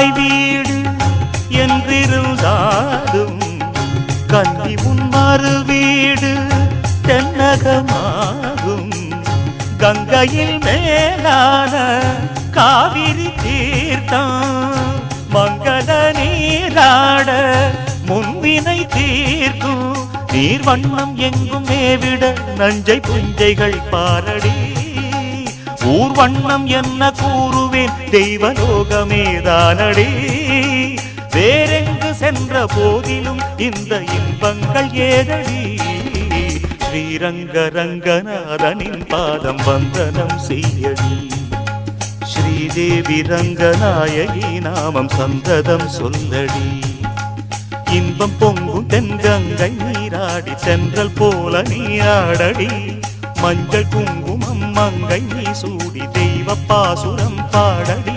தாய் வீடு என்றிருந்தாலும் கன்னி உன் மறு வீடு தென்னகமாகும். கங்கையில் மேலான காவிரி தீர்த்தம் மங்கள நீராட முன்வினை தீர்க்கும். நீர் வண்ணம் எங்கும் மேவிட நஞ்சை புஞ்சைகள் பாரடி. ஊர் வண்ணம் என்ன கூறுவேன் தெய்வலோகமேதானடி. வேறெங்கு சென்ற போதிலும் இந்த இன்பங்கள் ஏதடி. ஸ்ரீரங்க ரங்கநாதனின் பாதம் வந்தனம் செய்யடி. ஸ்ரீதேவி ரங்கநாயகி நாமம் சந்ததம் சொல்லடி. இன்பம் பொங்கும் தென்கங்கை நீராடி சென்றல் போல நீராடடி. மஞ்சள் குங்குமம் மங்கை நீ சூடி தெய்வ பாசுரம் பாடடி.